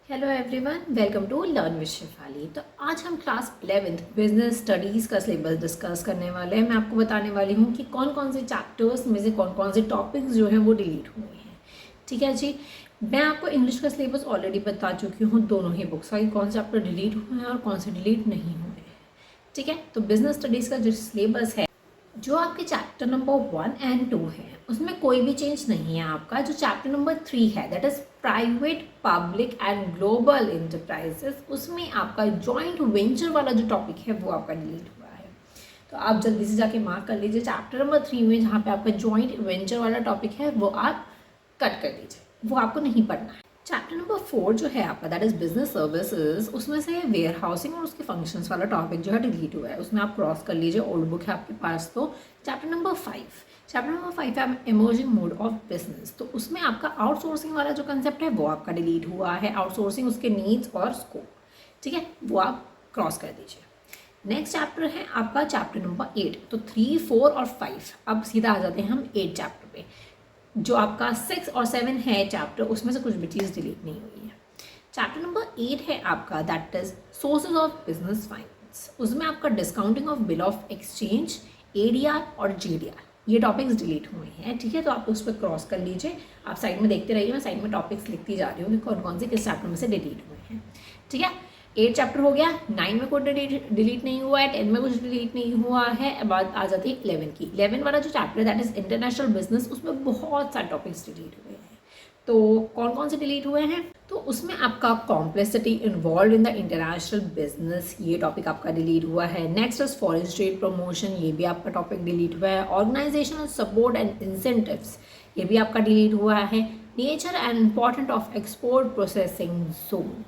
Hello everyone, welcome to learn with Shefali. तो आज हम क्लास 11th बिजनेस स्टडीज़ का सिलेबस डिस्कस करने वाले हैं। मैं आपको बताने वाली हूँ कि कौन कौन से चैप्टर्स में से कौन कौन से टॉपिक्स जो हैं वो डिलीट हुए हैं। ठीक है जी। मैं आपको इंग्लिश का सिलेबस ऑलरेडी बता चुकी हूँ, दोनों ही बुक्स का, कि कौन से चैप्टर डिलीट हुए हैं और कौन से डिलीट नहीं हुए हैं। ठीक है। तो बिजनेस स्टडीज़ का जो सिलेबस है, जो आपके चैप्टर नंबर 1 एंड 2 है, उसमें कोई भी चेंज नहीं है। आपका जो चैप्टर नंबर 3 है, that is private public and global enterprises, उसमें आपका जॉइंट वेंचर वाला जो टॉपिक है वो आपका डिलीट हुआ है। तो आप जल्दी से जाके मार्क कर लीजिए चैप्टर नंबर 3 में जहाँ पे आपका जॉइंट वेंचर वाला टॉपिक है वो आप कट कर दीजिए, वो आपको नहीं पढ़ना है। चैप्टर नंबर 4 जो है आपका, दैट इज बिजनेस सर्विसेज, उसमें से वेयर हाउसिंग और उसके फंक्शंस वाला टॉपिक जो है डिलीट हुआ है, उसमें आप क्रॉस कर लीजिए, ओल्ड बुक है आपके पास। तो चैप्टर नंबर 5 है इमर्जिंग मोड ऑफ बिजनेस, तो उसमें आपका आउटसोर्सिंग वाला जो कंसेप्ट है वो आपका डिलीट हुआ है, आउटसोर्सिंग, उसके नीड्स और स्कोप। ठीक है, वो आप क्रॉस कर दीजिए। नेक्स्ट चैप्टर है आपका चैप्टर नंबर 8। तो 3, 4 और 5, अब सीधा आ जाते हैं हम 8 चैप्टर पे। जो आपका 6 और 7 है चैप्टर, उसमें से कुछ भी चीज़ डिलीट नहीं हुई है। चैप्टर नंबर 8 है आपका, that is sources of business finance, उसमें आपका discounting of bill of exchange, ADR और जीडीआर, ये टॉपिक्स डिलीट हुए हैं। ठीक है, तो आप उस पर क्रॉस कर लीजिए। आप साइड में देखते रहिए, मैं साइड में टॉपिक्स लिखती जा रही हूँ कि कौन कौन से किस चैप्टर में से डिलीट हुए हैं। ठीक है, 8 चैप्टर हो गया, 9 में कोई डिलीट नहीं हुआ है, 10 में कुछ डिलीट नहीं हुआ है। बात आ जाती है 11 की। 11 वाला जो चैप्टर है, दैट इज इंटरनेशनल बिजनेस, उसमें बहुत सारे टॉपिक्स डिलीट हुए हैं। तो कौन कौन से डिलीट हुए हैं? तो उसमें आपका complexity involve in the international business, ये टॉपिक आपका डिलीट हुआ है। Next is foreign trade promotion, ये भी आपका टॉपिक डिलीट हुआ है। ऑर्गेनाइजेशनल सपोर्ट एंड इंसेंटिव्स, ये भी आपका डिलीट हुआ है। Nature and important of export processing zone,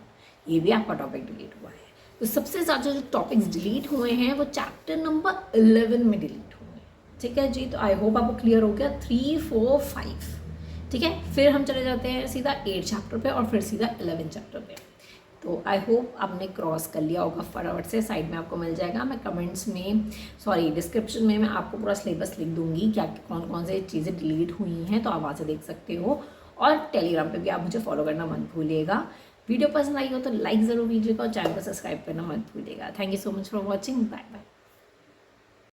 ये भी आपका टॉपिक डिलीट हुआ है। तो सबसे ज़्यादा जो टॉपिक्स डिलीट हुए हैं वो चैप्टर नंबर 11 में डिलीट हुए हैं। ठीक है जी, तो आई होप आपको क्लियर हो गया 3, 4, 5। ठीक है, फिर हम चले जाते हैं सीधा 8 चैप्टर पे और फिर सीधा 11 चैप्टर पे। तो आई होप आपने क्रॉस कर लिया होगा फटाफट से, साइड में आपको मिल जाएगा। मैं कमेंट्स में, सॉरी डिस्क्रिप्शन में मैं आपको पूरा सिलेबस लिख दूंगी क्या कौन कौन से चीज़ें डिलीट हुई हैं, तो आप वहाँ से देख सकते हो। और टेलीग्राम पे भी आप मुझे फॉलो करना मत भूलिएगा। वीडियो पसंद आई हो तो लाइक ज़रूर कीजिएगा और चैनल को सब्सक्राइब करना मत भूलिएगा। Thank you so much for watching, bye bye.